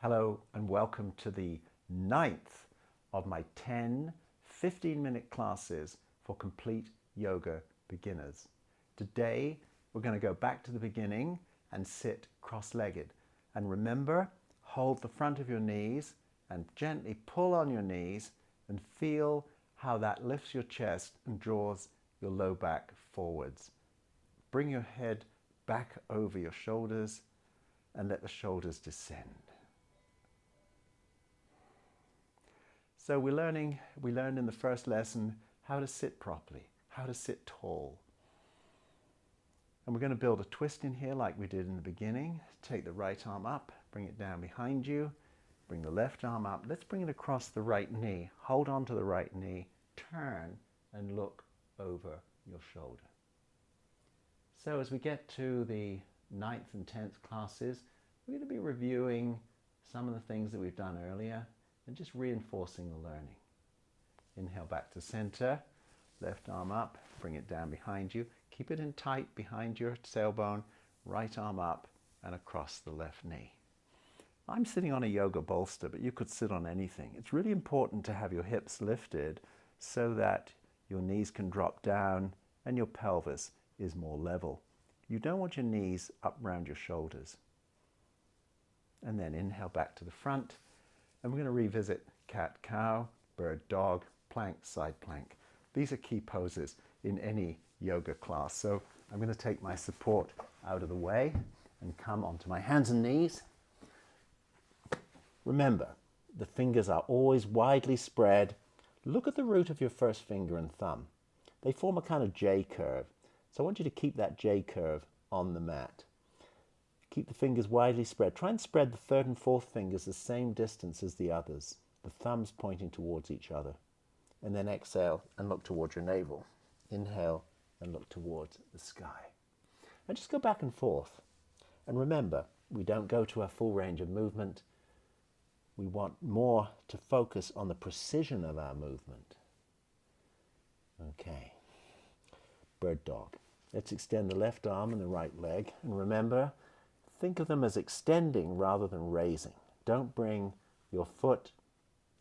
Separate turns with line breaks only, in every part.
Hello and welcome to the 9th of my 10 15-minute classes for complete yoga beginners. Today we're going to go back to the beginning and sit cross-legged. And remember, hold the front of your knees and gently pull on your knees and feel how that lifts your chest and draws your low back forwards. Bring your head back over your shoulders and let the shoulders descend. So we learned in the first lesson how to sit properly, how to sit tall. And we're going to build a twist in here like we did in the beginning. Take the right arm up, bring it down behind you, bring the left arm up. Let's bring it across the right knee. Hold on to the right knee, turn and look over your shoulder. So as we get to the 9th and 10th classes, we're going to be reviewing some of the things that we've done earlier and just reinforcing the learning. Inhale back to center, left arm up, bring it down behind you. Keep it in tight behind your tailbone, right arm up and across the left knee. I'm sitting on a yoga bolster, but you could sit on anything. It's really important to have your hips lifted so that your knees can drop down and your pelvis is more level. You don't want your knees up around your shoulders. And then inhale back to the front. And we're going to revisit cat-cow, bird-dog, plank, side plank. These are key poses in any yoga class. So I'm going to take my support out of the way and come onto my hands and knees. Remember, the fingers are always widely spread. Look at the root of your first finger and thumb. They form a kind of J curve. So I want you to keep that J curve on the mat. Keep the fingers widely spread. Try and spread the third and fourth fingers the same distance as the others, the thumbs pointing towards each other. And then exhale and look towards your navel. Inhale and look towards the sky. And just go back and forth. And remember, we don't go to our full range of movement. We want more to focus on the precision of our movement. Okay. Bird dog. Let's extend the left arm and the right leg. And remember, think of them as extending rather than raising. Don't bring your foot,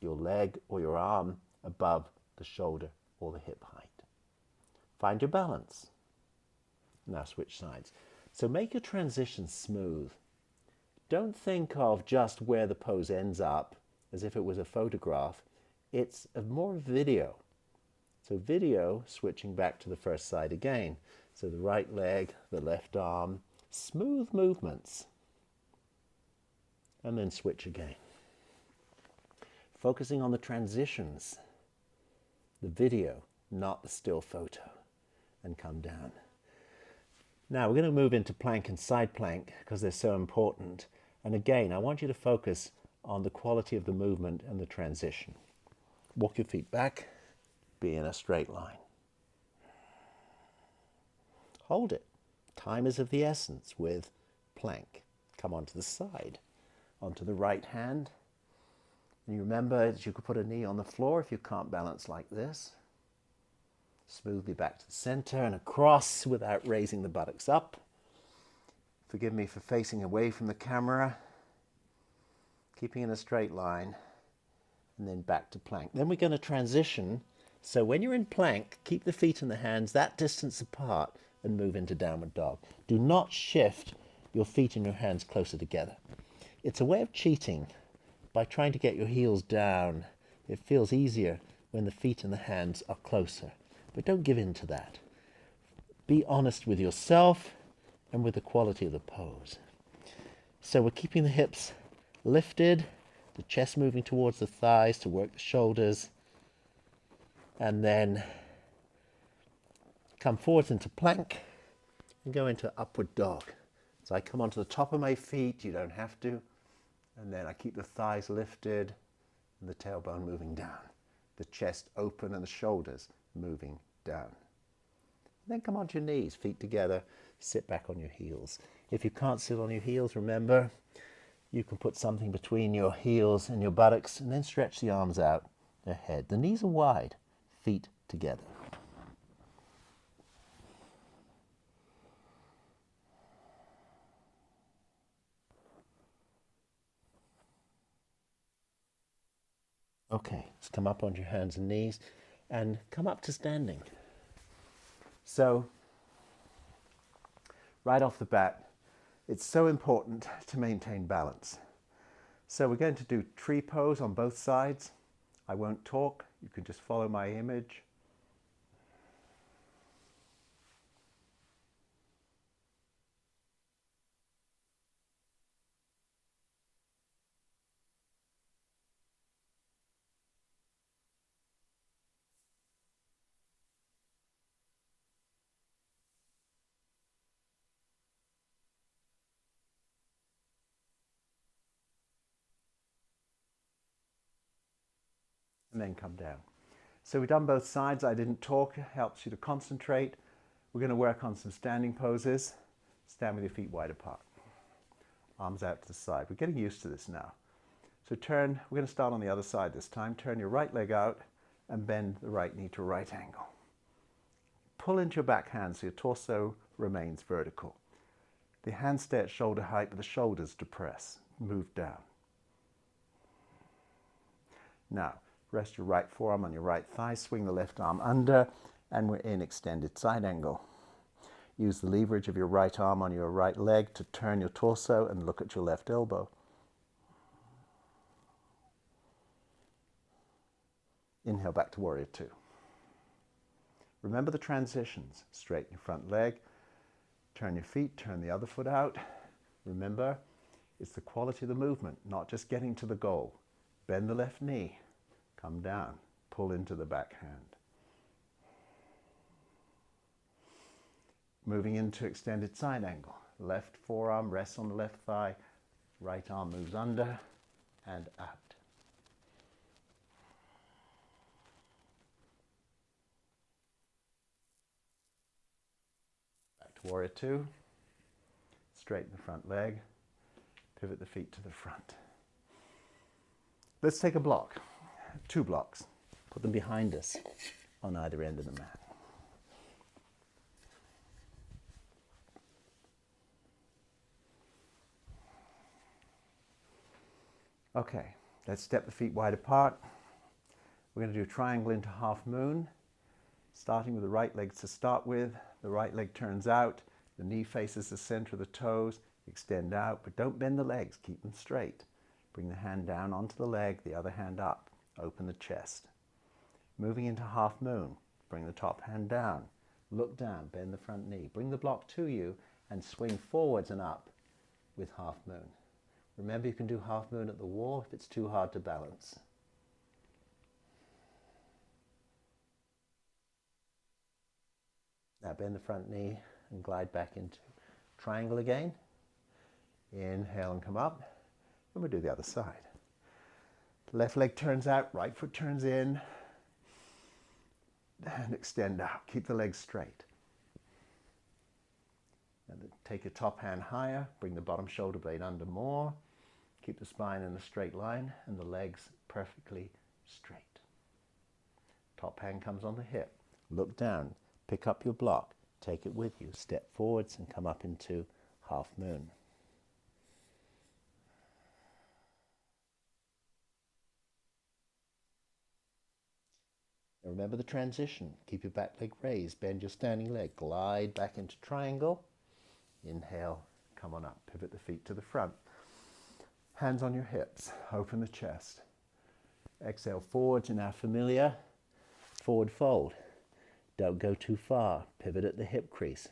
your leg, or your arm above the shoulder or the hip height. Find your balance. Now switch sides. So make your transition smooth. Don't think of just where the pose ends up as if it was a photograph. It's more video. So video, switching back to the first side again. So the right leg, the left arm, smooth movements. And then switch again. Focusing on the transitions, the video, not the still photo. And come down. Now we're going to move into plank and side plank because they're so important. And again, I want you to focus on the quality of the movement and the transition. Walk your feet back, be in a straight line. Hold it. Time is of the essence with plank. Come onto the side, onto the right hand. And you remember that you could put a knee on the floor if you can't balance like this. Smoothly back to the center and across without raising the buttocks up. Forgive me for facing away from the camera. Keeping in a straight line. And then back to plank. Then we're going to transition. So when you're in plank, keep the feet and the hands that distance apart and move into downward dog. Do not shift your feet and your hands closer together. It's a way of cheating by trying to get your heels down. It feels easier when the feet and the hands are closer. But don't give in to that. Be honest with yourself and with the quality of the pose. So we're keeping the hips lifted, the chest moving towards the thighs to work the shoulders, and then come forwards into plank and go into upward dog. So I come onto the top of my feet, you don't have to, and then I keep the thighs lifted and the tailbone moving down, the chest open and the shoulders moving down. Then come onto your knees, feet together, sit back on your heels. If you can't sit on your heels, remember, you can put something between your heels and your buttocks and then stretch the arms out ahead. The knees are wide, feet together. Okay, let's come up on your hands and knees and come up to standing. So, right off the bat, it's so important to maintain balance. So we're going to do tree pose on both sides. I won't talk, you can just follow my image. And then come down. So we've done both sides. I didn't talk, it helps you to concentrate. We're going to work on some standing poses. Stand with your feet wide apart. Arms out to the side. We're getting used to this now. So turn, we're going to start on the other side this time. Turn your right leg out and bend the right knee to a right angle. Pull into your back hand so your torso remains vertical. The hands stay at shoulder height, but the shoulders depress. Move down. Now, rest your right forearm on your right thigh, swing the left arm under, and we're in extended side angle. Use the leverage of your right arm on your right leg to turn your torso and look at your left elbow. Inhale back to warrior two. Remember the transitions. Straighten your front leg, turn your feet, turn the other foot out. Remember, it's the quality of the movement, not just getting to the goal. Bend the left knee, come down, pull into the back hand. Moving into extended side angle. Left forearm rests on the left thigh, right arm moves under and out. Back to warrior two. Straighten the front leg, pivot the feet to the front. Let's take a block, 2 blocks, put them behind us on either end of the mat. Okay, let's step the feet wide apart. We're going to do a triangle into half moon, starting with the right leg to start with. The right leg turns out, the knee faces the center of the toes, extend out, but don't bend the legs, keep them straight. Bring the hand down onto the leg, the other hand up, open the chest. Moving into half moon, bring the top hand down, look down, bend the front knee, bring the block to you and swing forwards and up with half moon. Remember, you can do half moon at the wall if it's too hard to balance. Now bend the front knee and glide back into triangle again. Inhale and come up. And we'll do the other side. Left leg turns out, right foot turns in. And extend out. Keep the legs straight. And then take your top hand higher. Bring the bottom shoulder blade under more. Keep the spine in a straight line and the legs perfectly straight. Top hand comes on the hip. Look down. Pick up your block. Take it with you. Step forwards and come up into half moon. Now remember the transition. Keep your back leg raised. Bend your standing leg. Glide back into triangle. Inhale. Come on up. Pivot the feet to the front. Hands on your hips. Open the chest. Exhale forwards in our familiar forward fold. Don't go too far. Pivot at the hip crease.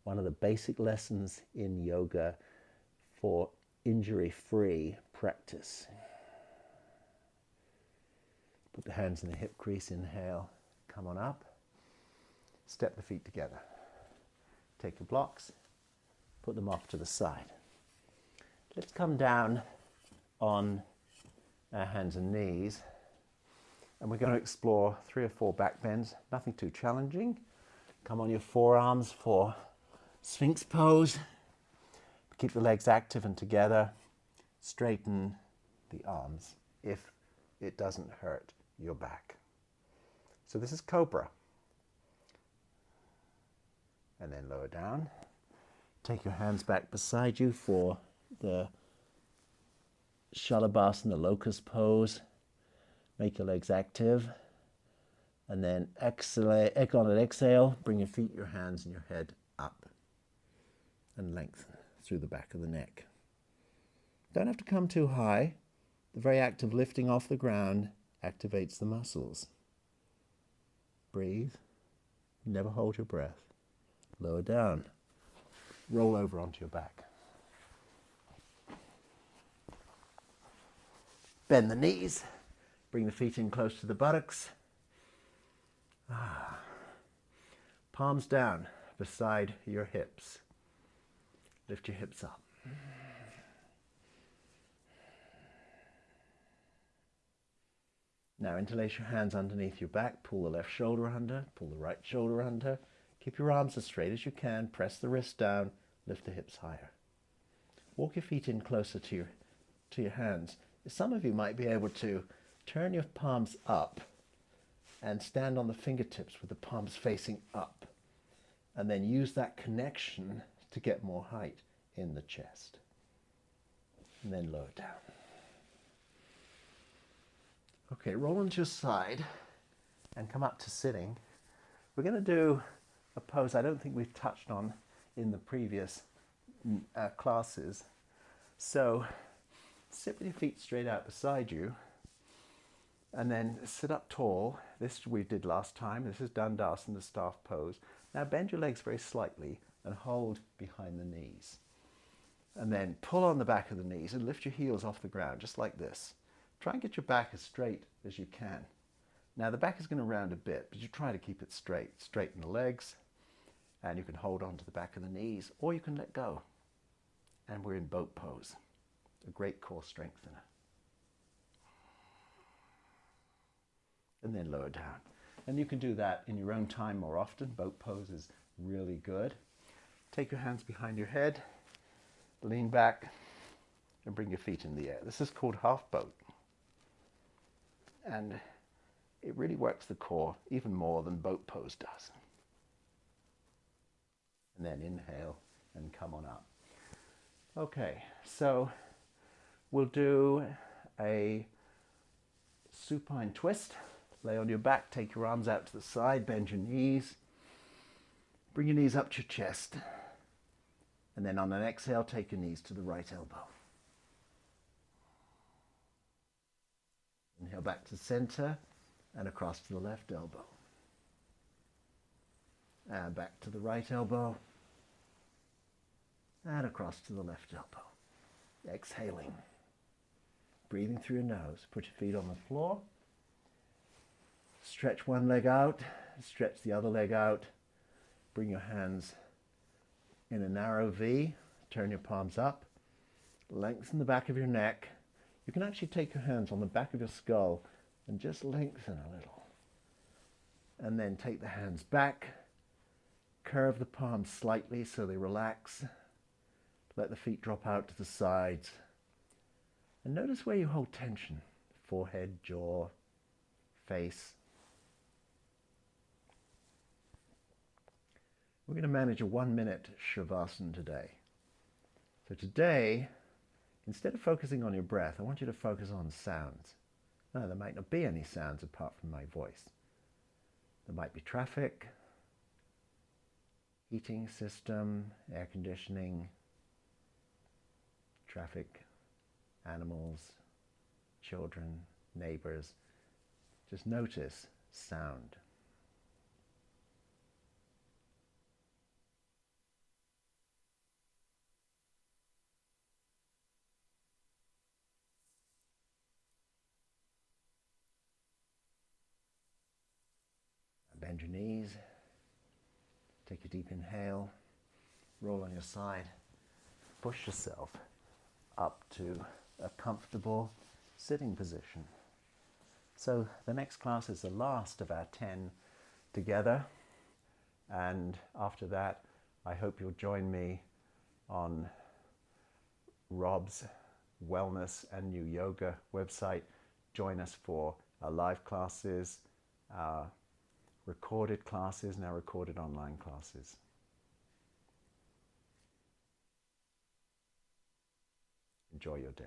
One of the basic lessons in yoga for injury-free practice. Put the hands in the hip crease. Inhale. Come on up. Step the feet together. Take your blocks. Put them off to the side. Let's come down on our hands and knees. And we're going to explore 3 or 4 back bends, nothing too challenging. Come on your forearms for Sphinx pose. Keep the legs active and together. Straighten the arms if it doesn't hurt your back. So this is Cobra. And then lower down. Take your hands back beside you for the Shalabhasana, the locust pose. Make your legs active. And then exhale, on an exhale, bring your feet, your hands, and your head up. And lengthen through the back of the neck. Don't have to come too high. The very act of lifting off the ground activates the muscles. Breathe. Never hold your breath. Lower down. Roll over onto your back. Bend the knees. Bring the feet in close to the buttocks. Palms down beside your hips. Lift your hips up. Now interlace your hands underneath your back. Pull the left shoulder under. Pull the right shoulder under. Keep your arms as straight as you can. Press the wrists down. Lift the hips higher. Walk your feet in closer to your hands. Some of you might be able to turn your palms up and stand on the fingertips with the palms facing up. And then use that connection to get more height in the chest. And then lower down. Okay, roll onto your side and come up to sitting. We're going to do a pose I don't think we've touched on in the previous classes. So sit with your feet straight out beside you and then sit up tall. This we did last time. This is Dandasana, the staff pose. Now bend your legs very slightly and hold behind the knees. And then pull on the back of the knees and lift your heels off the ground, just like this. Try and get your back as straight as you can. Now the back is going to round a bit, but you try to keep it straight. Straighten the legs, and you can hold on to the back of the knees, or you can let go. And we're in boat pose, a great core strengthener. And then lower down. And you can do that in your own time more often. Boat pose is really good. Take your hands behind your head, lean back, and bring your feet in the air. This is called half boat. And it really works the core even more than boat pose does. And then inhale and come on up. Okay, so we'll do a supine twist. Lay on your back, take your arms out to the side, bend your knees. Bring your knees up to your chest. And then on an exhale, take your knees to the right elbow. Inhale back to center and across to the left elbow. And back to the right elbow. And across to the left elbow. Exhaling. Breathing through your nose. Put your feet on the floor. Stretch one leg out. Stretch the other leg out. Bring your hands in a narrow V. Turn your palms up. Lengthen the back of your neck. You can actually take your hands on the back of your skull and just lengthen a little. And then take the hands back. Curve the palms slightly so they relax. Let the feet drop out to the sides. And notice where you hold tension. Forehead, jaw, face. We're going to manage a 1-minute Shavasana today. So today, instead of focusing on your breath, I want you to focus on sounds. Now, there might not be any sounds apart from my voice. There might be traffic, heating system, air conditioning, traffic, animals, children, neighbors. Just notice sound. Bend your knees, take a deep inhale, roll on your side, push yourself up to a comfortable sitting position. So the next class is the last of our 10 together, and after that I hope you'll join me on Rob's Wellness and New Yoga website. Join us for our live classes, our recorded classes, and our recorded online classes. Enjoy your day.